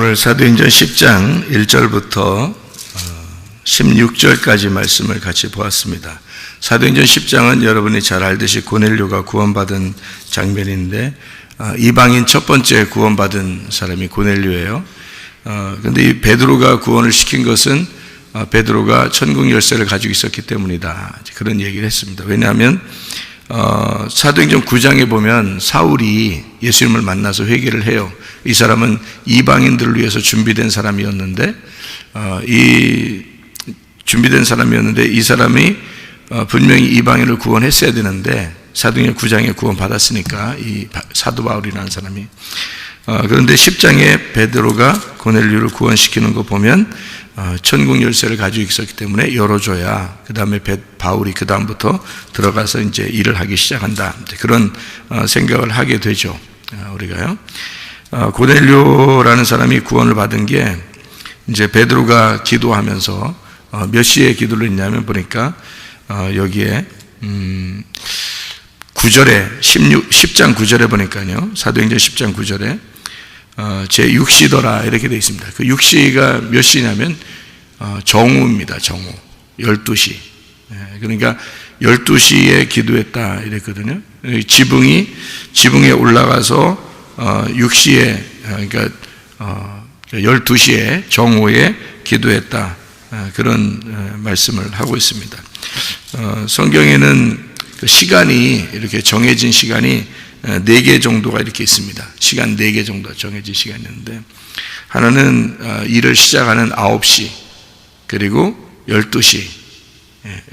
오늘 사도행전 10장 1절부터 16절까지 말씀을 같이 보았습니다. 사도행전 10장은 여러분이 잘 알듯이 고넬료가 구원받은 장면인데 이방인 첫 번째 구원받은 사람이 고넬료예요. 그런데 이 베드로가 구원을 시킨 것은 베드로가 천국 열쇠를 가지고 있었기 때문이다. 그런 얘기를 했습니다. 왜냐하면 사도행전 9장에 보면 사울이 예수님을 만나서 회개를 해요. 이 사람은 이방인들을 위해서 준비된 사람이었는데 이 사람이 분명히 이방인을 구원했어야 되는데 사도행전 9장에 구원받았으니까 이 사도 바울이라는 사람이 그런데 10장에 베드로가 고넬료를 구원시키는 거 보면 천국 열쇠를 가지고 있었기 때문에 열어줘야 그 다음에 바울이 그 다음부터 들어가서 이제 일을 하기 시작한다. 그런 생각을 하게 되죠. 우리가요. 고넬료라는 사람이 구원을 받은 게 이제 베드로가 기도하면서 몇 시에 기도를 했냐면 보니까 여기에 9절에 10장 9절에 보니까요. 사도행전 10장 9절에 제 6시더라 이렇게 되어 있습니다. 그 6시가 몇 시냐면 정오입니다. 정오 12시. 그러니까 12시에 기도했다 이랬거든요. 지붕에 올라가서 6시에 그러니까 12시에 정오에 기도했다 그런 말씀을 하고 있습니다. 성경에는 시간이 이렇게 정해진 시간이 4개 정도가 이렇게 있습니다. 시간 4개 정도 정해진 시간이 있는데 하나는 일을 시작하는 9시 그리고 12시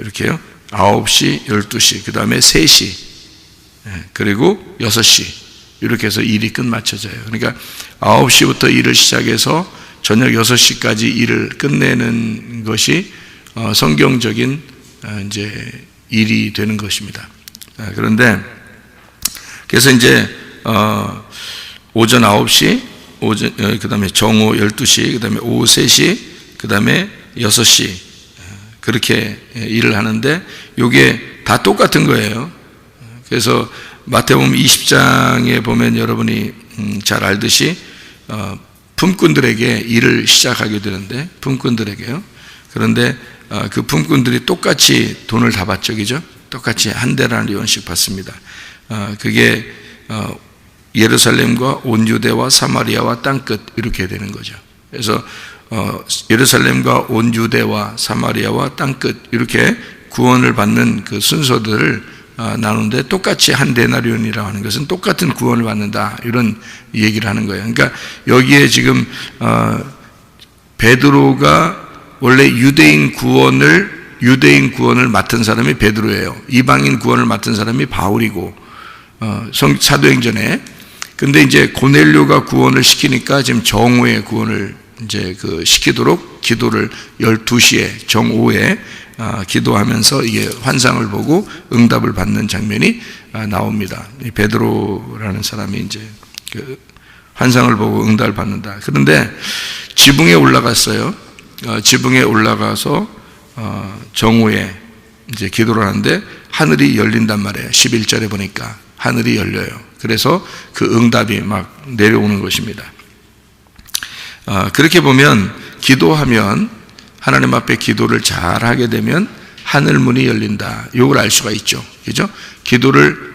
이렇게요. 9시, 12시 그 다음에 3시 그리고 6시 이렇게 해서 일이 끝마쳐져요. 그러니까 9시부터 일을 시작해서 저녁 6시까지 일을 끝내는 것이 성경적인 이제 일이 되는 것입니다. 그런데 그래서 이제 오전 9시, 그 다음에 정오 12시, 그 다음에 오후 3시, 그 다음에 6시 그렇게 일을 하는데 이게 다 똑같은 거예요. 그래서 마태복음 20장에 보면 여러분이 잘 알듯이 품꾼들에게 일을 시작하게 되는데 품꾼들에게요. 그런데 그 품꾼들이 똑같이 돈을 다 받죠, 그죠? 똑같이 한 데나리온씩 받습니다. 그게 예루살렘과 온 유대와 사마리아와 땅끝 이렇게 되는 거죠. 그래서 예루살렘과 온 유대와 사마리아와 땅끝 이렇게 구원을 받는 그 순서들을 나누는데 똑같이 한 데나리온이라고 하는 것은 똑같은 구원을 받는다 이런 얘기를 하는 거예요. 그러니까 여기에 지금 베드로가 원래 유대인 구원을 맡은 사람이 베드로예요. 이방인 구원을 맡은 사람이 바울이고 사도행전에 근데 이제 고넬료가 구원을 시키니까 지금 정오에 구원을 이제 시키도록 기도를 12시에 정오에 기도하면서 이게 환상을 보고 응답을 받는 장면이 나옵니다. 이 베드로라는 사람이 이제 환상을 보고 응답을 받는다. 그런데 지붕에 올라갔어요. 지붕에 올라가서 정오에 이제 기도를 하는데 하늘이 열린단 말이에요. 11절에 보니까 하늘이 열려요. 그래서 그 응답이 막 내려오는 것입니다. 그렇게 보면 기도하면 하나님 앞에 기도를 잘 하게 되면 하늘 문이 열린다. 이걸 알 수가 있죠. 그죠?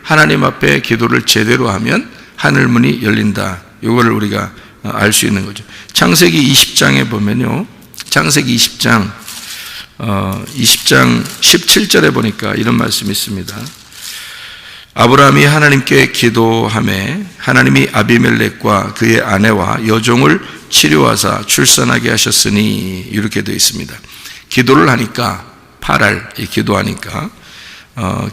하나님 앞에 기도를 제대로 하면 하늘 문이 열린다. 이거를 우리가 알 수 있는 거죠. 창세기 20장에 보면요. 창세기 20장 17절에 보니까 이런 말씀이 있습니다. 아브라함이 하나님께 기도하매 하나님이 아비멜렉과 그의 아내와 여종을 치료하사 출산하게 하셨으니 이렇게 되어 있습니다. 기도를 하니까 기도하니까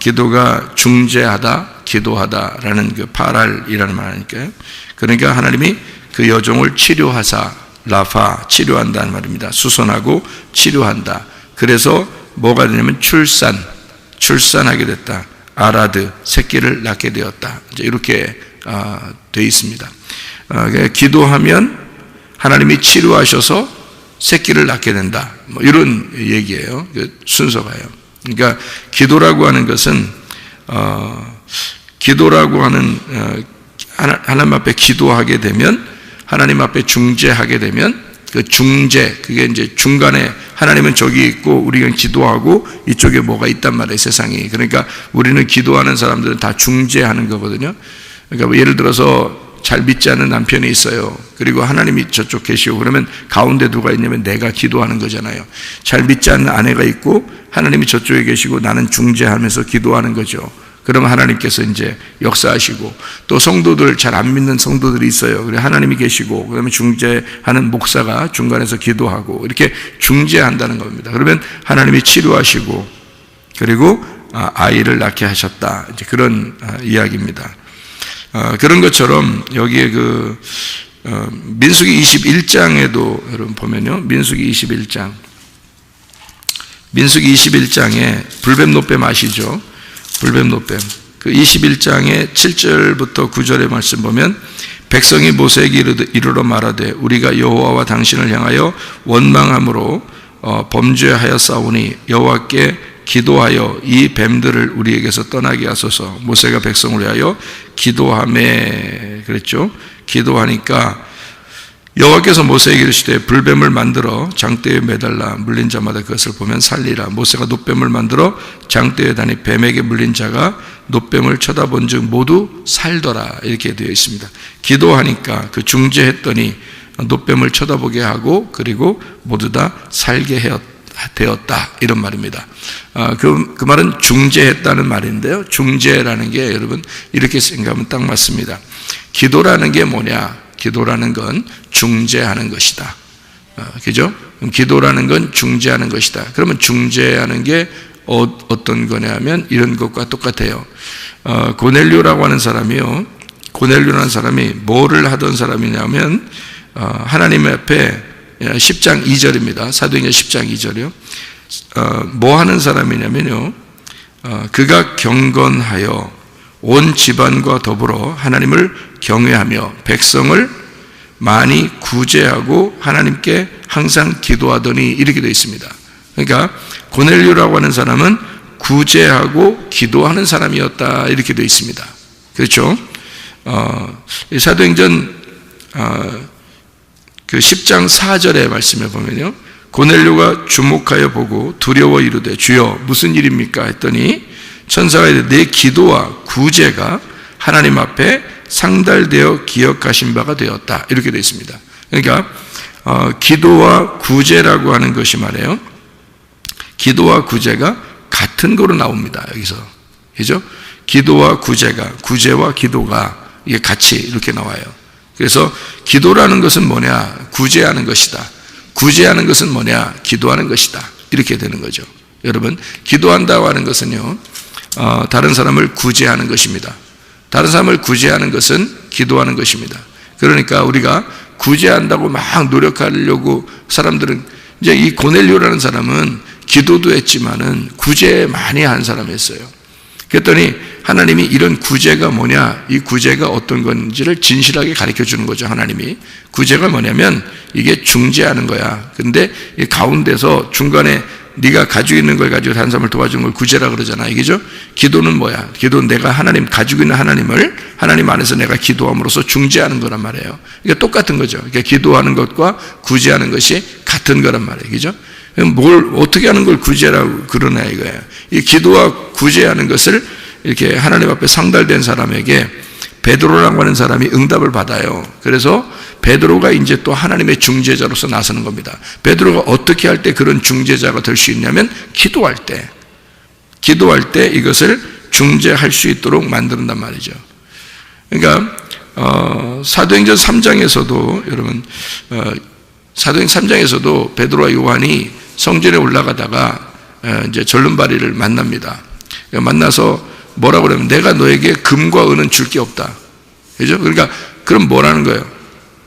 기도가 중재하다 기도하다라는 그 파랄이라는 말이니까요. 그러니까 하나님이 그 여종을 치료하사 라파 치료한다는 말입니다. 수선하고 치료한다. 그래서 뭐가 되냐면 출산하게 됐다. 아라드 새끼를 낳게 되었다. 이제 이렇게 되어 있습니다. 기도하면 하나님이 치료하셔서 새끼를 낳게 된다. 뭐 이런 얘기예요. 그 순서가요. 그러니까 기도라고 하는 것은 하나님 앞에 기도하게 되면 하나님 앞에 중재하게 되면 그 중재, 그게 이제 중간에 하나님은 저기 있고 우리가 기도하고 이쪽에 뭐가 있단 말이에요, 세상이. 그러니까 우리는 기도하는 사람들은 다 중재하는 거거든요. 그러니까 뭐 예를 들어서 잘 믿지 않는 남편이 있어요. 그리고 하나님이 저쪽 계시고 그러면 가운데 누가 있냐면 내가 기도하는 거잖아요. 잘 믿지 않는 아내가 있고 하나님이 저쪽에 계시고 나는 중재하면서 기도하는 거죠. 그러면 하나님께서 이제 역사하시고, 또 성도들, 잘 안 믿는 성도들이 있어요. 그래 하나님이 계시고 그다음에 중재하는 목사가 중간에서 기도하고 이렇게 중재한다는 겁니다. 그러면 하나님이 치료하시고 그리고 아이를 낳게 하셨다, 이제 그런 이야기입니다. 그런 것처럼 여기에 민수기 21장에도 여러분 보면요, 민수기 21장에 불뱀 노뱀 아시죠? 불뱀 노뱀. 그 21장의 7절부터 9절의 말씀 보면, 백성이 모세에게 이르러 말하되 우리가 여호와와 당신을 향하여 원망함으로 범죄하였사오니 여호와께 기도하여 이 뱀들을 우리에게서 떠나게 하소서. 모세가 백성을 위하여 기도하매 그랬죠. 기도하니까 여호와께서 모세에게 이르시되 불뱀을 만들어 장대에 매달라 물린 자마다 그것을 보면 살리라. 모세가 놋뱀을 만들어 장대에 다니 뱀에게 물린 자가 놋뱀을 쳐다본 즉 모두 살더라, 이렇게 되어 있습니다. 기도하니까 그 중재했더니 놋뱀을 쳐다보게 하고 그리고 모두 다 살게 되었다, 이런 말입니다. 그 말은 중재했다는 말인데요, 중재라는 게 여러분 이렇게 생각하면 딱 맞습니다. 기도라는 게 뭐냐? 기도라는 건 중재하는 것이다. 그죠? 기도라는 건 중재하는 것이다. 그러면 중재하는 게 어떤 거냐면 이런 것과 똑같아요. 고넬료라고 하는 사람이요, 고넬료라는 사람이 뭐를 하던 사람이냐면 하나님 앞에 10장 2절입니다. 사도행전 10장 2절이요. 뭐 하는 사람이냐면요, 그가 경건하여 온 집안과 더불어 하나님을 경외하며 백성을 많이 구제하고 하나님께 항상 기도하더니, 이렇게 되어 있습니다. 그러니까 고넬료라고 하는 사람은 구제하고 기도하는 사람이었다, 이렇게 되어 있습니다. 그렇죠? 사도행전 그 10장 4절의 말씀에 보면요, 고넬료가 주목하여 보고 두려워 이르되 주여 무슨 일입니까 했더니 천사가 이르되 내 기도와 구제가 하나님 앞에 상달되어 기억하신 바가 되었다, 이렇게 되어 있습니다. 그러니까 기도와 구제라고 하는 것이 말이에요, 기도와 구제가 같은 거로 나옵니다. 여기서, 그죠? 기도와 구제와 기도가 이게 같이 이렇게 나와요. 그래서 기도라는 것은 뭐냐? 구제하는 것이다. 구제하는 것은 뭐냐? 기도하는 것이다, 이렇게 되는 거죠. 여러분, 기도한다고 하는 것은요, 다른 사람을 구제하는 것입니다. 다른 사람을 구제하는 것은 기도하는 것입니다. 그러니까 우리가 구제한다고 막 노력하려고 사람들은, 이제 이 고넬료라는 사람은 기도도 했지만은 구제 많이 한 사람이었어요. 그랬더니 하나님이 이런 구제가 뭐냐, 이 구제가 어떤 건지를 진실하게 가르쳐 주는 거죠. 하나님이 구제가 뭐냐면 이게 중재하는 거야. 근데 이 가운데서 중간에 네가 가지고 있는 걸 가지고 다른 사람을 도와주는 걸 구제라 그러잖아, 이게죠? 기도는 뭐야? 기도는 내가 가지고 있는 하나님을 하나님 안에서 내가 기도함으로써 중재하는 거란 말이에요. 이게 똑같은 거죠. 그러니까 기도하는 것과 구제하는 것이 같은 거란 말이에요, 그죠? 뭘 어떻게 하는 걸 구제라고 그러나 이거예요. 이 기도와 구제하는 것을 이렇게 하나님 앞에 상달된 사람에게 베드로라고 하는 사람이 응답을 받아요. 그래서 베드로가 이제 또 하나님의 중재자로서 나서는 겁니다. 베드로가 어떻게 할 때 그런 중재자가 될 수 있냐면 기도할 때 이것을 중재할 수 있도록 만든단 말이죠. 그러니까 사도행전 3장에서도 여러분, 사도행전 3장에서도 베드로와 요한이 성전에 올라가다가 이제 절름발이를 만납니다. 만나서 뭐라고 그러면 내가 너에게 금과 은은 줄 게 없다, 그죠? 그러니까 그럼 뭐라는 거예요?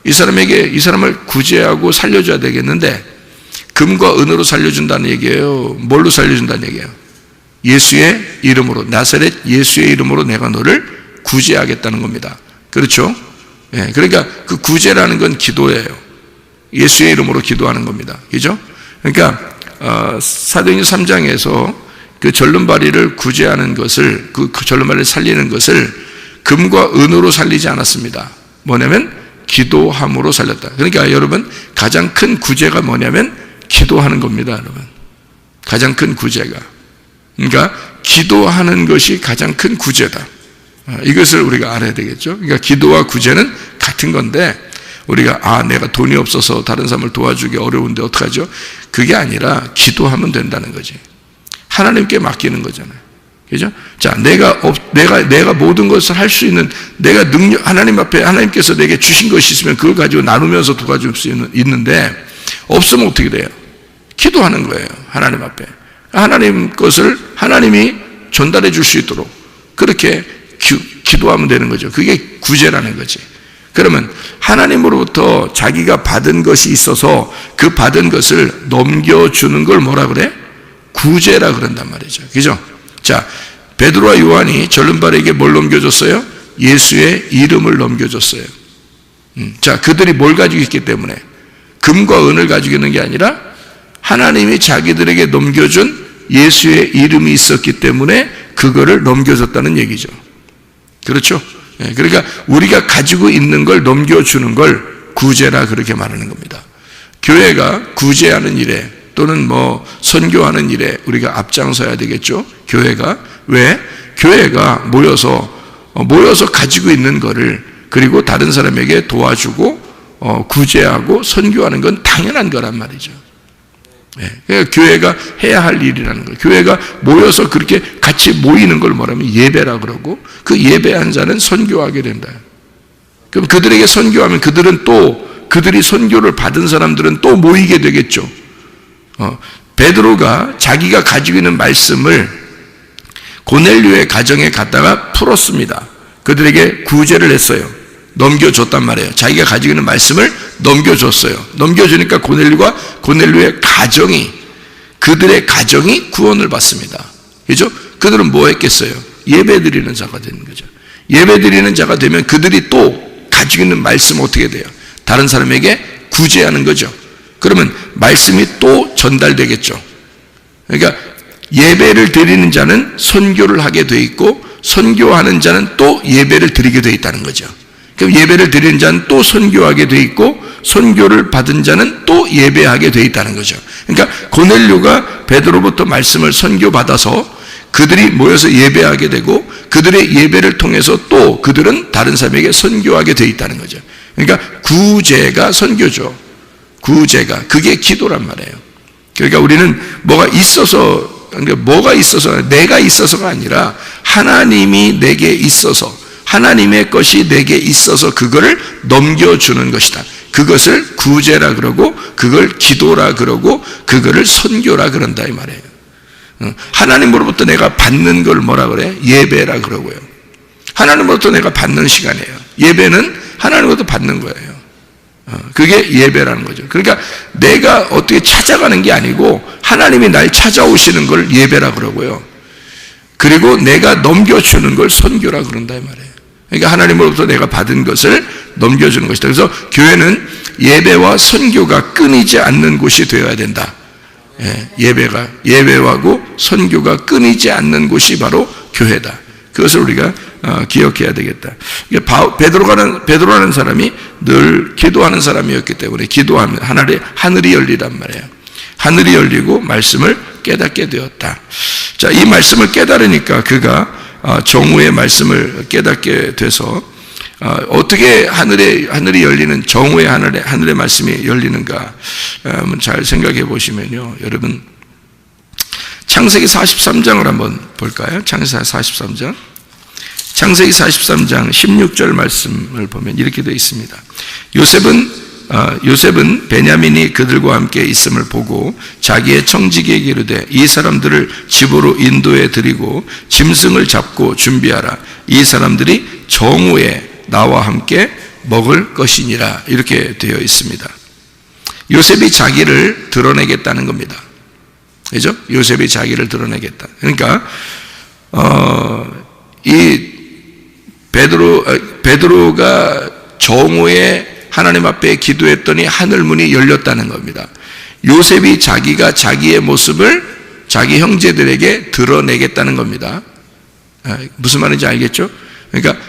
이 사람을 구제하고 살려줘야 되겠는데 금과 은으로 살려준다는 얘기예요. 뭘로 살려준다는 얘기예요? 예수의 이름으로, 나사렛 예수의 이름으로 내가 너를 구제하겠다는 겁니다. 그렇죠? 예, 그러니까 그 구제라는 건 기도예요. 예수의 이름으로 기도하는 겁니다. 그죠? 그러니까 사도행전 3장에서 그 절름발이를 구제하는 것을, 그 절름발이를 살리는 것을 금과 은으로 살리지 않았습니다. 뭐냐면 기도함으로 살렸다. 그러니까 여러분, 가장 큰 구제가 뭐냐면 기도하는 겁니다, 여러분. 가장 큰 구제가. 그러니까 기도하는 것이 가장 큰 구제다. 이것을 우리가 알아야 되겠죠. 그러니까 기도와 구제는 같은 건데, 우리가 내가 돈이 없어서 다른 사람을 도와주기 어려운데 어떡하죠? 그게 아니라 기도하면 된다는 거지. 하나님께 맡기는 거잖아요. 그죠? 자, 내가 모든 것을 할 수 있는, 내가 하나님 앞에 하나님께서 내게 주신 것이 있으면 그걸 가지고 나누면서 도와줄 수 있는데, 없으면 어떻게 돼요? 기도하는 거예요, 하나님 앞에. 하나님 것을 하나님이 전달해 줄 수 있도록 그렇게 기도하면 되는 거죠. 그게 구제라는 거지. 그러면 하나님으로부터 자기가 받은 것이 있어서 그 받은 것을 넘겨주는 걸 뭐라 그래? 구제라 그런단 말이죠. 그죠? 자, 베드로와 요한이 절름발에게 뭘 넘겨줬어요? 예수의 이름을 넘겨줬어요. 자, 그들이 뭘 가지고 있기 때문에? 금과 은을 가지고 있는 게 아니라 하나님이 자기들에게 넘겨준 예수의 이름이 있었기 때문에 그거를 넘겨줬다는 얘기죠. 그렇죠? 그러니까 우리가 가지고 있는 걸 넘겨주는 걸 구제라 그렇게 말하는 겁니다. 교회가 구제하는 일에 또는 선교하는 일에 우리가 앞장서야 되겠죠. 교회가. 왜? 교회가 모여서 가지고 있는 거를 그리고 다른 사람에게 도와주고 구제하고 선교하는 건 당연한 거란 말이죠. 그러니까 교회가 해야 할 일이라는 거예요. 교회가 모여서 그렇게 같이 모이는 걸 뭐라면 예배라 그러고, 그 예배한 자는 선교하게 된다. 그럼 그들에게 선교하면 그들이 선교를 받은 사람들은 또 모이게 되겠죠. 베드로가 자기가 가지고 있는 말씀을 고넬료의 가정에 갖다가 풀었습니다. 그들에게 구제를 했어요. 넘겨줬단 말이에요. 자기가 가지고 있는 말씀을 넘겨줬어요. 넘겨주니까 고넬료의 가정이, 그들의 가정이 구원을 받습니다. 그죠? 그들은 뭐 했겠어요? 예배 드리는 자가 되는 거죠. 예배 드리는 자가 되면 그들이 또 가지고 있는 말씀 어떻게 돼요? 다른 사람에게 구제하는 거죠. 그러면 말씀이 또 전달되겠죠. 그러니까 예배를 드리는 자는 선교를 하게 돼 있고, 선교하는 자는 또 예배를 드리게 돼 있다는 거죠. 그럼 예배를 드리는 자는 또 선교하게 돼 있고, 선교를 받은 자는 또 예배하게 돼 있다는 거죠. 그러니까 고넬료가 베드로부터 말씀을 선교받아서 그들이 모여서 예배하게 되고, 그들의 예배를 통해서 또 그들은 다른 사람에게 선교하게 돼 있다는 거죠. 그러니까 구제가 선교죠. 구제가. 그게 기도란 말이에요. 그러니까 우리는 뭐가 있어서, 내가 있어서가 아니라 하나님이 내게 있어서, 하나님의 것이 내게 있어서 그거를 넘겨주는 것이다. 그것을 구제라 그러고, 그걸 기도라 그러고, 그거를 선교라 그런다 이 말이에요. 하나님으로부터 내가 받는 걸 뭐라 그래? 예배라 그러고요. 하나님으로부터 내가 받는 시간이에요. 예배는 하나님으로부터 받는 거예요. 그게 예배라는 거죠. 그러니까 내가 어떻게 찾아가는 게 아니고 하나님이 날 찾아오시는 걸 예배라 그러고요. 그리고 내가 넘겨주는 걸 선교라 그런다 이 말이에요. 그러니까 하나님으로부터 내가 받은 것을 넘겨주는 것이다. 그래서 교회는 예배와 선교가 끊이지 않는 곳이 되어야 된다. 예배하고 선교가 끊이지 않는 곳이 바로 교회다. 그것을 우리가 기억해야 되겠다. 베드로라는 사람이 늘 기도하는 사람이었기 때문에 기도하면 하늘이 열리란 말이에요. 하늘이 열리고 말씀을 깨닫게 되었다. 자, 이 말씀을 깨달으니까 그가 정오의 말씀을 깨닫게 돼서 어떻게 하늘이 열리는, 정오의 하늘의 말씀이 열리는가 한번 잘 생각해 보시면요, 여러분 창세기 43장을 한번 볼까요? 창세기 43장 16절 말씀을 보면 이렇게 되어 있습니다. 요셉은 베냐민이 그들과 함께 있음을 보고 자기의 청지기에게 이르되 이 사람들을 집으로 인도해 드리고 짐승을 잡고 준비하라. 이 사람들이 정오에 나와 함께 먹을 것이니라. 이렇게 되어 있습니다. 요셉이 자기를 드러내겠다는 겁니다. 그죠? 요셉이 자기를 드러내겠다. 그러니까 이 베드로가 정오에 하나님 앞에 기도했더니 하늘문이 열렸다는 겁니다. 요셉이 자기가 자기의 모습을 자기 형제들에게 드러내겠다는 겁니다. 무슨 말인지 알겠죠? 그러니까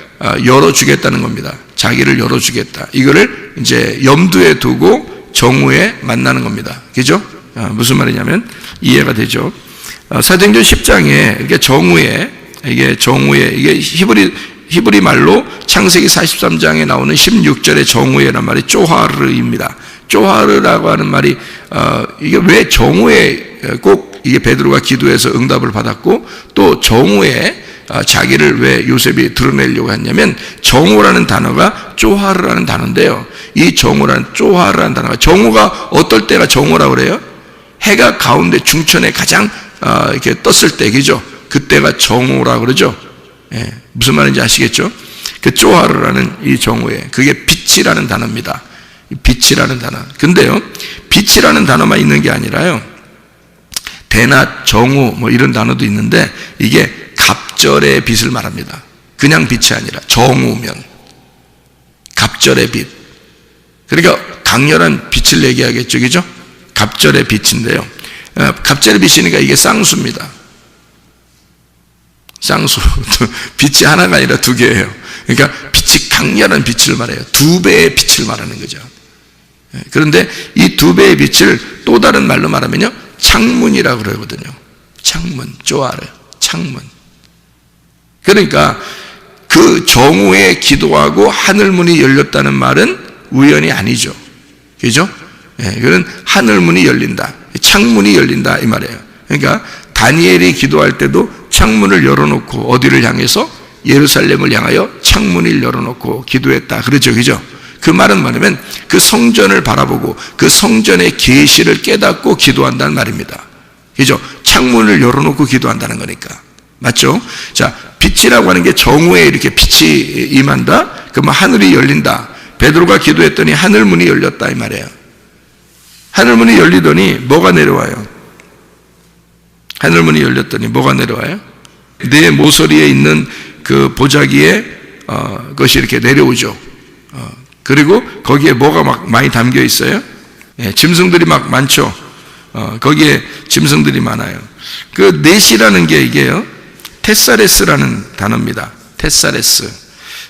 열어주겠다는 겁니다. 자기를 열어주겠다. 이거를 이제 염두에 두고 정오에 만나는 겁니다. 그죠? 무슨 말이냐면 이해가 되죠? 사도행전 10장에 이게 정오에 이게 히브리 말로 창세기 43장에 나오는 16절의 정오에란 말이 쪼하르입니다. 쪼하르라고 하는 말이 이게 왜 정오에 꼭 이게 베드로가 기도해서 응답을 받았고 또 정오에 자기를 왜 요셉이 드러내려고 했냐면 정오라는 단어가 쪼하르라는 단어인데요. 이 쪼하르라는 단어가 정오가 어떨 때가 정오라고 그래요? 해가 가운데 중천에 가장 이렇게 떴을 때, 그죠? 그때가 정오라고 그러죠. 예, 무슨 말인지 아시겠죠? 그 쪼하르라는 이 정오에 그게 빛이라는 단어입니다. 빛이라는 단어. 근데요, 빛이라는 단어만 있는 게 아니라요, 대낮, 정오 뭐 이런 단어도 있는데 이게 갑절의 빛을 말합니다. 그냥 빛이 아니라 정오면 갑절의 빛. 그러니까 강렬한 빛을 얘기하겠죠, 그죠? 갑절의 빛인데요. 갑절의 빛이니까 이게 쌍수입니다. 쌍수. 빛이 하나가 아니라 두 개예요. 그러니까 빛이 강렬한 빛을 말해요. 두 배의 빛을 말하는 거죠. 그런데 이 두 배의 빛을 또 다른 말로 말하면요, 창문이라고 그러거든요. 창문, 쪼아르, 창문. 그러니까 그 정오에 기도하고 하늘문이 열렸다는 말은 우연이 아니죠. 그죠? 그건 하늘문이 열린다, 창문이 열린다 이 말이에요. 그러니까 다니엘이 기도할 때도 창문을 열어놓고 어디를 향해서? 예루살렘을 향하여 창문을 열어놓고 기도했다 그러죠, 그죠? 그 말은 뭐냐면 그 성전을 바라보고 그 성전의 계시를 깨닫고 기도한다는 말입니다. 그죠? 창문을 열어놓고 기도한다는 거니까. 맞죠? 자, 빛이라고 하는 게 정오에 이렇게 빛이 임한다? 그러면 하늘이 열린다. 베드로가 기도했더니 하늘문이 열렸다 이 말이에요. 하늘문이 열리더니 뭐가 내려와요? 하늘문이 열렸더니 뭐가 내려와요? 내 모서리에 있는 그 보자기에 그것이 이렇게 내려오죠. 그리고 거기에 뭐가 막 많이 담겨 있어요? 짐승들이 막 많죠. 거기에 짐승들이 많아요. 그 넷이라는 게 이게요, 테사레스라는 단어입니다. 테사레스.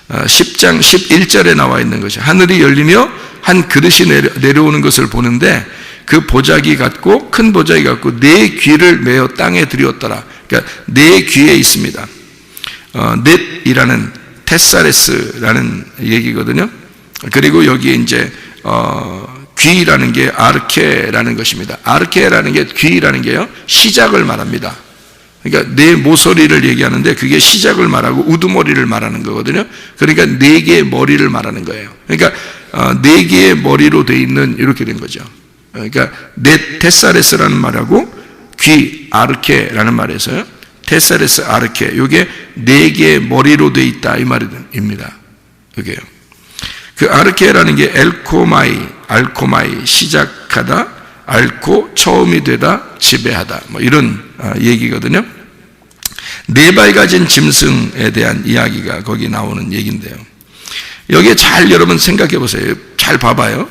10장 11절에 나와 있는 것이 하늘이 열리며 한 그릇이 내려오는 것을 보는데 그 보자기 같고 큰 보자기 같고 네 귀를 메어 땅에 들이었더라. 그러니까 네 귀에 있습니다. 넷이라는 테사레스라는 얘기거든요. 그리고 여기에 이제 귀라는 게 아르케라는 것입니다. 아르케라는 게, 귀라는 게요, 시작을 말합니다. 그러니까 네 모서리를 얘기하는데 그게 시작을 말하고 우두머리를 말하는 거거든요. 그러니까 네 개의 머리를 말하는 거예요. 그러니까 네 개의 머리로 돼 있는, 이렇게 된 거죠. 그러니까 넷 테사레스라는 말하고 귀 아르케라는 말에서요, 테사레스 아르케, 이게 네 개의 머리로 돼 있다 이 말입니다. 이게요. 그 아르케라는 게 알코마이 시작하다, 앓고 처음이 되다, 지배하다, 뭐 이런 얘기거든요. 네 발 가진 짐승에 대한 이야기가 거기 나오는 얘기인데요. 여기에 잘 여러분 생각해 보세요. 잘 봐봐요.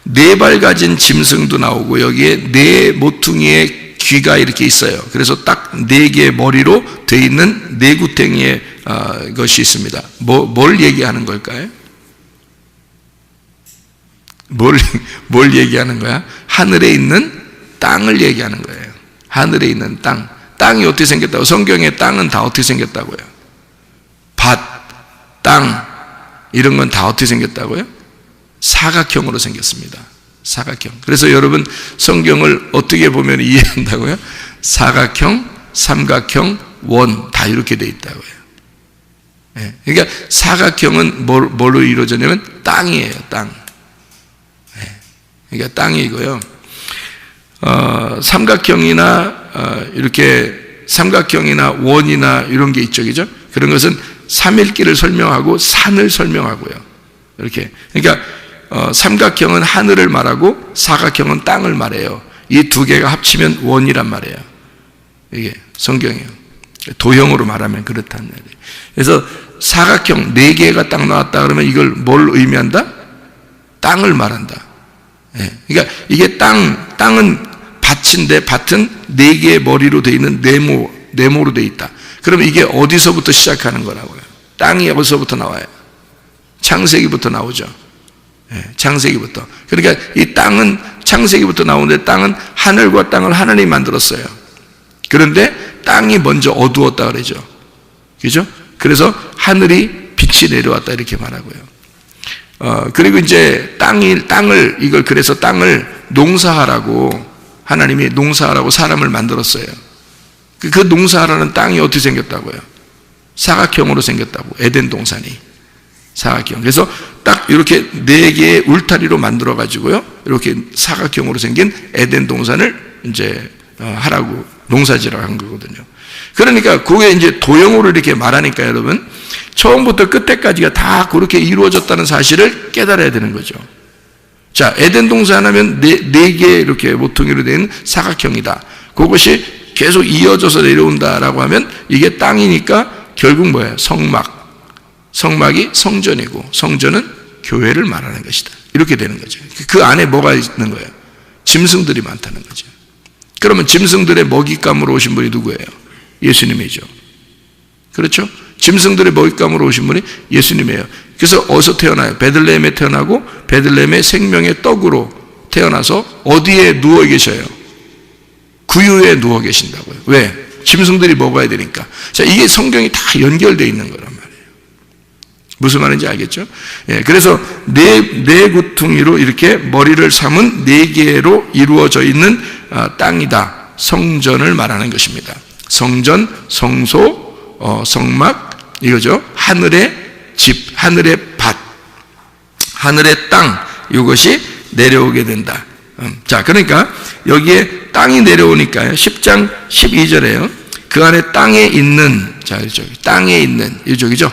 네 발 가진 짐승도 나오고 여기에 네 모퉁이의 귀가 이렇게 있어요. 그래서 딱 네 개의 머리로 되어 있는 네 구탱이의 것이 있습니다. 뭘 얘기하는 걸까요? 뭘 얘기하는 거야? 하늘에 있는 땅을 얘기하는 거예요. 하늘에 있는 땅. 땅이 어떻게 생겼다고? 성경의 땅은 다 어떻게 생겼다고요? 밭, 땅, 이런 건 다 어떻게 생겼다고요? 사각형으로 생겼습니다. 사각형. 그래서 여러분 성경을 어떻게 보면 이해한다고요? 사각형, 삼각형, 원, 다 이렇게 돼 있다고요. 그러니까 사각형은 뭘로 이루어졌냐면 땅이에요. 땅. 그러니까 땅이고요. 삼각형이나 이렇게 삼각형이나 원이나 이런 게 있죠, 그죠? 그런 것은 삼일기를 설명하고 산을 설명하고요. 이렇게. 그러니까 삼각형은 하늘을 말하고 사각형은 땅을 말해요. 이 두 개가 합치면 원이란 말이에요. 이게 성경이에요. 도형으로 말하면 그렇다는 말이에요. 그래서 사각형 네 개가 딱 나왔다 그러면 이걸 뭘 의미한다? 땅을 말한다. 그러니까 이게 땅은 밭인데 밭은 네 개의 머리로 되어 있는 네모로 되어 있다. 그러면 이게 어디서부터 시작하는 거라고요? 땅이 어디서부터 나와요? 창세기부터 나오죠. 창세기부터. 그러니까 이 땅은 창세기부터 나오는데 땅은 하늘과 땅을 하나님이 만들었어요. 그런데 땅이 먼저 어두웠다 그러죠. 그죠? 그래서 하늘이 빛이 내려왔다 이렇게 말하고요. 그리고 이제 그래서 땅을 농사하라고 하나님이 농사하라고 사람을 만들었어요. 그 농사하라는 땅이 어떻게 생겼다고요? 사각형으로 생겼다고. 에덴 동산이 사각형. 그래서 딱 이렇게 4개의 울타리로 만들어 가지고요. 이렇게 사각형으로 생긴 에덴 동산을 이제 하라고 농사지라고 한 거거든요. 그러니까 그게 이제 도형으로 이렇게 말하니까 여러분 처음부터 끝에까지가 다 그렇게 이루어졌다는 사실을 깨달아야 되는 거죠. 자, 에덴 동산 하면 4개 이렇게 모퉁이로 된 사각형이다. 그것이 계속 이어져서 내려온다라고 하면 이게 땅이니까 결국 뭐예요? 성막이 성전이고 성전은 교회를 말하는 것이다. 이렇게 되는 거죠. 그 안에 뭐가 있는 거예요? 짐승들이 많다는 거죠. 그러면 짐승들의 먹잇감으로 오신 분이 누구예요? 예수님이죠. 그렇죠? 짐승들의 먹잇감으로 오신 분이 예수님이에요. 그래서 어디서 태어나요? 베들레헴에 태어나고 베들레헴의 생명의 떡으로 태어나서 어디에 누워 계셔요? 구유에 누워 계신다고요. 왜? 짐승들이 먹어야 되니까. 자, 이게 성경이 다 연결되어 있는 거란 말이에요. 무슨 말인지 알겠죠? 예, 그래서 네 구퉁이로 이렇게 머리를 삼은 4개로 이루어져 있는 땅이다. 성전을 말하는 것입니다. 성전, 성소, 성막, 이거죠. 하늘의 집, 하늘의 밭, 하늘의 땅, 이것이 내려오게 된다. 자, 그러니까 여기에 땅이 내려오니까요. 10장 12절에요. 그 안에 땅에 있는, 자, 땅에 있는, 이쪽이죠.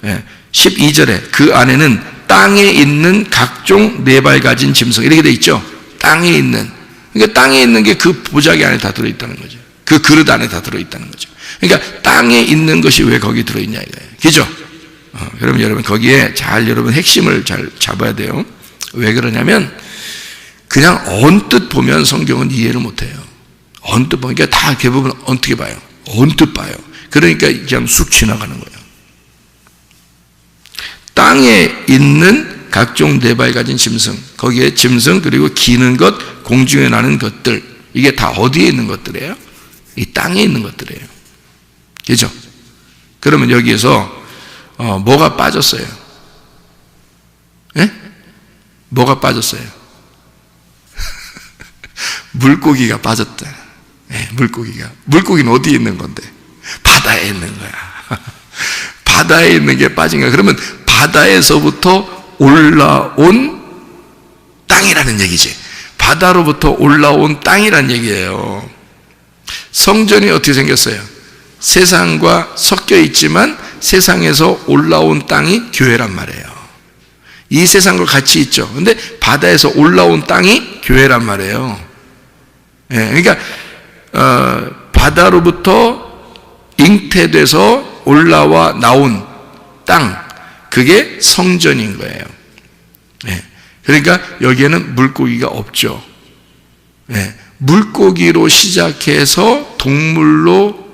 예, 12절에 그 안에는 땅에 있는 각종 4발 가진 짐승, 이렇게 돼 있죠. 땅에 있는. 그러니까 땅에 있는 게 그 보자기 안에 다 들어있다는 거죠. 그 그릇 안에 다 들어있다는 거죠. 그러니까 땅에 있는 것이 왜 거기 들어있냐 이거예요. 그죠? 그러면 여러분 거기에 여러분 핵심을 잘 잡아야 돼요. 왜 그러냐면 그냥 언뜻 보면 성경은 이해를 못해요. 언뜻 보니까 다 대부분 어떻게 봐요? 언뜻 봐요. 그러니까 그냥 쑥 지나가는 거예요. 땅에 있는 각종 4발 가진 짐승, 거기에 짐승 그리고 기는 것, 공중에 나는 것들, 이게 다 어디에 있는 것들이에요? 이 땅에 있는 것들이에요. 그죠? 그러면 여기에서 뭐가 빠졌어요? 예? 뭐가 빠졌어요? 물고기가 빠졌다. 예, 물고기는 어디에 있는 건데? 바다에 있는 거야. 바다에 있는 게 빠진 거야. 그러면 바다에서부터 올라온 땅이라는 얘기지. 바다로부터 올라온 땅이라는 얘기예요. 성전이 어떻게 생겼어요? 세상과 섞여 있지만 세상에서 올라온 땅이 교회란 말이에요. 이 세상과 같이 있죠. 근데 바다에서 올라온 땅이 교회란 말이에요. 예, 그러니까 바다로부터 잉태돼서 올라와 나온 땅, 그게 성전인 거예요. 예, 그러니까 여기에는 물고기가 없죠. 예, 물고기로 시작해서 동물로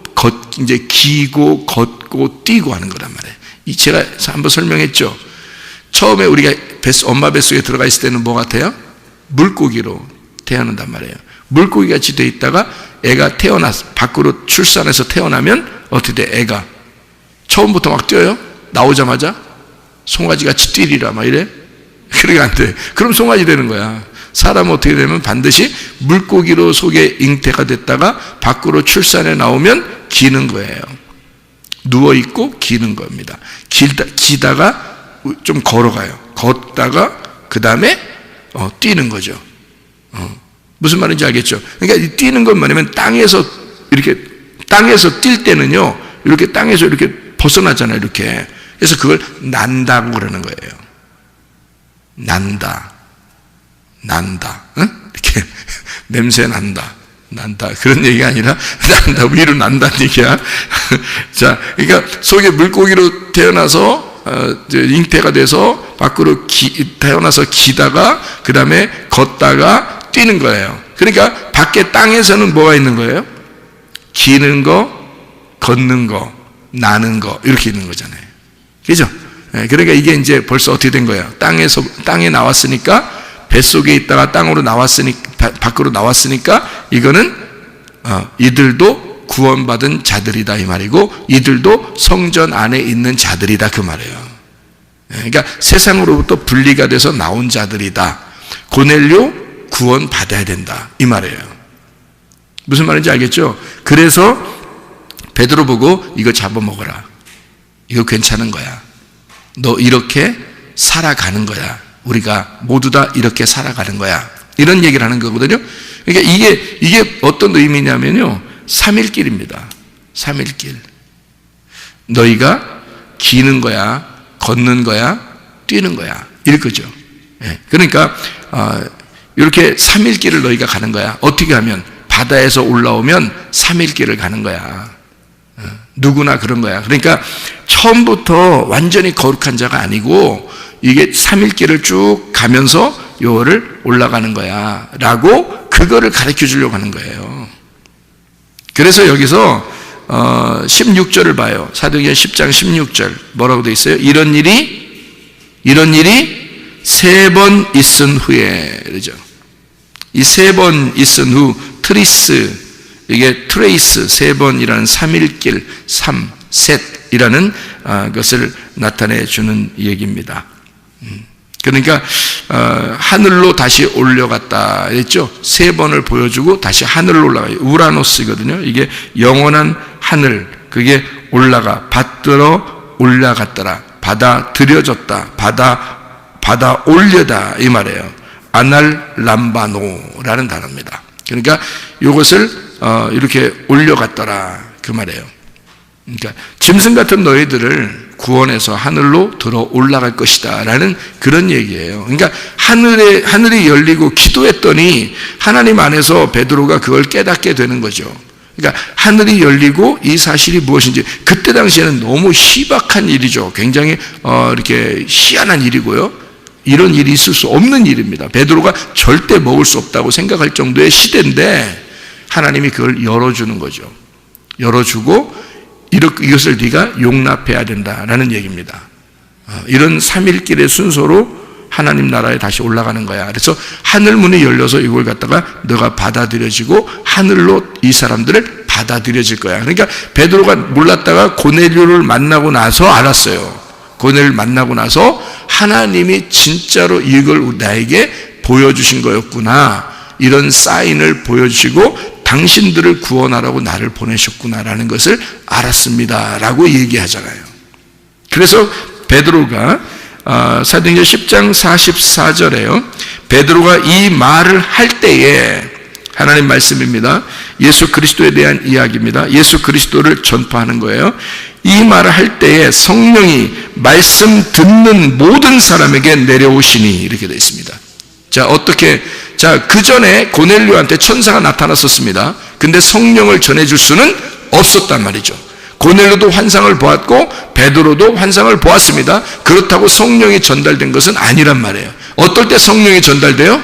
이제 기고 걷고 뛰고 하는 거란 말이에요. 제가 한번 설명했죠. 처음에 우리가 엄마 뱃속에 들어가 있을 때는 뭐 같아요? 물고기로 태어난단 말이에요. 물고기 같이 돼 있다가 애가 밖으로 출산해서 태어나면 어떻게 돼? 애가 처음부터 막 뛰어요? 나오자마자 송아지 같이 뛰리라 막 이래? 그러게 안 돼. 그럼 송아지 되는 거야. 사람은 어떻게 되면 반드시 물고기로 속에 잉태가 됐다가 밖으로 출산해 나오면 기는 거예요. 누워있고 기는 겁니다. 기다가 좀 걸어가요. 걷다가 그 다음에 뛰는 거죠. 무슨 말인지 알겠죠? 그러니까 이 뛰는 건 뭐냐면 땅에서 뛸 때는요, 이렇게 땅에서 이렇게 벗어나잖아요, 이렇게. 그래서 그걸 난다고 그러는 거예요. 난다. 응? 이렇게 냄새 난다. 그런 얘기가 아니라 난다, 위로 난다는 얘기야. 자, 그러니까 속에 물고기로 태어나서 잉태가 돼서 밖으로 태어나서 기다가 그 다음에 걷다가 뛰는 거예요. 그러니까 밖에 땅에서는 뭐가 있는 거예요? 기는 거, 걷는 거, 나는 거, 이렇게 있는 거잖아요. 그죠? 그러니까 이게 이제 벌써 어떻게 된 거예요? 땅에 나왔으니까, 뱃속에 있다가 땅으로 나왔으니까, 밖으로 나왔으니까, 이거는, 이들도 구원받은 자들이다, 이 말이고, 이들도 성전 안에 있는 자들이다, 그 말이에요. 그러니까 세상으로부터 분리가 돼서 나온 자들이다. 고넬료 구원받아야 된다, 이 말이에요. 무슨 말인지 알겠죠? 그래서 베드로 보고 이거 잡아먹어라. 이거 괜찮은 거야. 너 이렇게 살아가는 거야. 우리가 모두 다 이렇게 살아가는 거야. 이런 얘기를 하는 거거든요. 그러니까 이게 어떤 의미냐면요. 3일길입니다. 3일길. 너희가 기는 거야, 걷는 거야, 뛰는 거야. 이거죠. 그러니까 이렇게 3일길을 너희가 가는 거야. 어떻게 하면? 바다에서 올라오면 3일길을 가는 거야. 누구나 그런 거야. 그러니까 처음부터 완전히 거룩한 자가 아니고 이게 3일길을 쭉 가면서 요거를 올라가는 거야 라고 그거를 가르쳐 주려고 하는 거예요. 그래서 여기서 16절을 봐요. 사도행전 10장 16절 뭐라고 돼 있어요? 이런 일이 3번 있은 후에, 그러죠. 이 3번 있은 후, 트리스, 이게 트레이스, 3번이라는 3일길, 3셋이라는 것을 나타내 주는 얘기입니다. 그러니까 하늘로 다시 올려갔다 했죠. 3번을 보여주고 다시 하늘로 올라가요. 우라노스거든요. 이게 영원한 하늘, 그게 올라가, 받들어 올라갔더라, 받아들여졌다, 받아 올려다, 이 말이에요. 아날람바노라는 단어입니다. 그러니까 이것을 이렇게 올려갔더라, 그 말이에요. 그러니까 짐승 같은 너희들을 구원해서 하늘로 들어 올라갈 것이다 라는 그런 얘기예요. 그러니까 하늘이 열리고 기도했더니 하나님 안에서 베드로가 그걸 깨닫게 되는 거죠. 그러니까 하늘이 열리고 이 사실이 무엇인지, 그때 당시에는 너무 희박한 일이죠. 굉장히 이렇게 희한한 일이고요. 이런 일이 있을 수 없는 일입니다. 베드로가 절대 먹을 수 없다고 생각할 정도의 시대인데 하나님이 그걸 열어주는 거죠. 열어주고 이것을 네가 용납해야 된다라는 얘기입니다. 이런 3일길의 순서로 하나님 나라에 다시 올라가는 거야. 그래서 하늘문이 열려서 이걸 갖다가 너가 받아들여지고 하늘로 이 사람들을 받아들여질 거야. 그러니까 베드로가 몰랐다가 고넬료를 만나고 나서 알았어요. 고넬료를 만나고 나서 하나님이 진짜로 이걸 나에게 보여주신 거였구나, 이런 사인을 보여주시고 당신들을 구원하라고 나를 보내셨구나라는 것을 알았습니다 라고 얘기하잖아요. 그래서 베드로가 사도행전 10장 44절에요. 베드로가 이 말을 할 때에, 하나님 말씀입니다. 예수 그리스도에 대한 이야기입니다. 예수 그리스도를 전파하는 거예요. 이 말을 할 때에 성령이 말씀 듣는 모든 사람에게 내려오시니, 이렇게 되어 있습니다. 그 전에 고넬료한테 천사가 나타났었습니다. 근데 성령을 전해줄 수는 없었단 말이죠. 고넬료도 환상을 보았고 베드로도 환상을 보았습니다. 그렇다고 성령이 전달된 것은 아니란 말이에요. 어떨 때 성령이 전달돼요?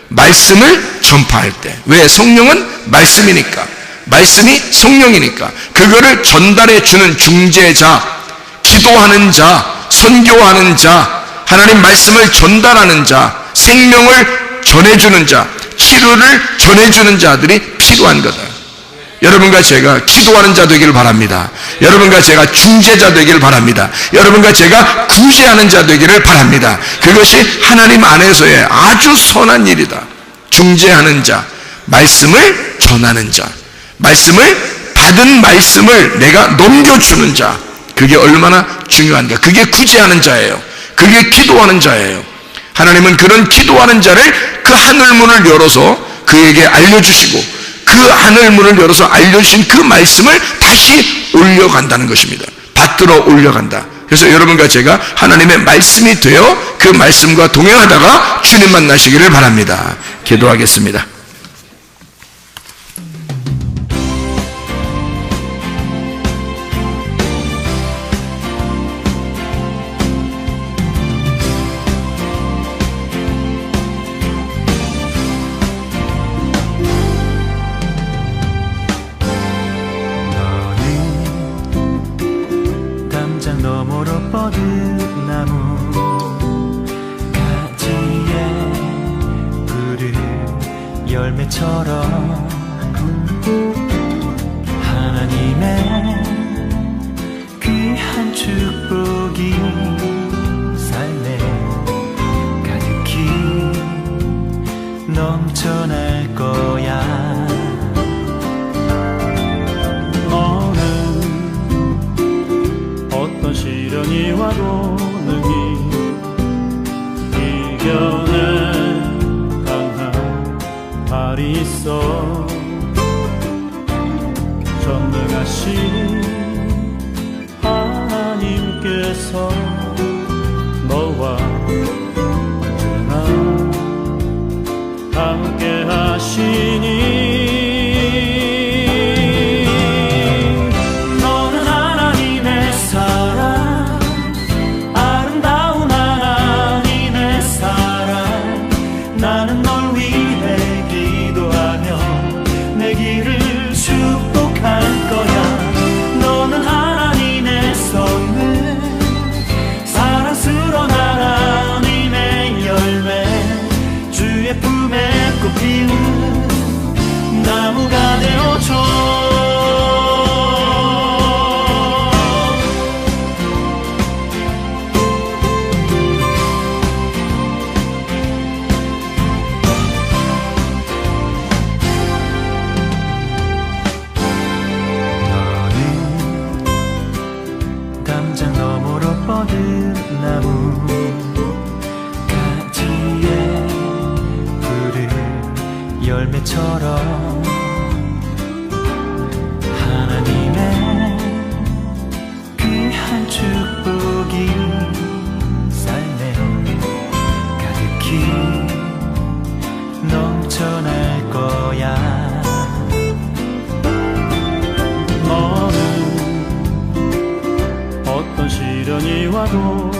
말씀을 전파할 때. 왜? 성령은 말씀이니까. 말씀이 성령이니까. 그거를 전달해 주는 중재자, 기도하는 자, 선교하는 자, 하나님 말씀을 전달하는 자, 생명을 전해주는 자, 치료를 전해주는 자들이 필요한 거다. 여러분과 제가 기도하는 자 되기를 바랍니다. 여러분과 제가 중재자 되기를 바랍니다. 여러분과 제가 구제하는 자 되기를 바랍니다. 그것이 하나님 안에서의 아주 선한 일이다. 중재하는 자, 말씀을 전하는 자, 말씀을 받은 말씀을 내가 넘겨주는 자, 그게 얼마나 중요한가. 그게 구제하는 자예요. 그게 기도하는 자예요. 하나님은 그런 기도하는 자를 그 하늘문을 열어서 그에게 알려주시고, 그 하늘문을 열어서 알려주신 그 말씀을 다시 올려간다는 것입니다. 받들어 올려간다. 그래서 여러분과 제가 하나님의 말씀이 되어 그 말씀과 동행하다가 주님 만나시기를 바랍니다. 기도하겠습니다. 너는 담장 너머로 뻗 뻗은 나무 가지에 푸른 열매처럼 하나님의 귀한 축복이 삶에 가득히 넘쳐날 거야. 너는 어떤 시련이 와도 능히 이겨낼 강한 발이 있어. 전능하신 하나님께서 너와 언제나 함께 하시니 너는 하나님의 사랑, 아름다운 하나님의 사랑. 나는 널 위해 기도하며 내 길을 축복할 거야. 너는 하나님의 선물, 사랑스러운 하나님의 열매, 주의 품에 꽃피우는 나무가 되어줘. 담장 너머로 뻗은 나무 가지에 푸른 열매처럼 하나님의 귀한 축복이 삶에 가득히 넘쳐날 거야. 너는 어떤 시련이 와도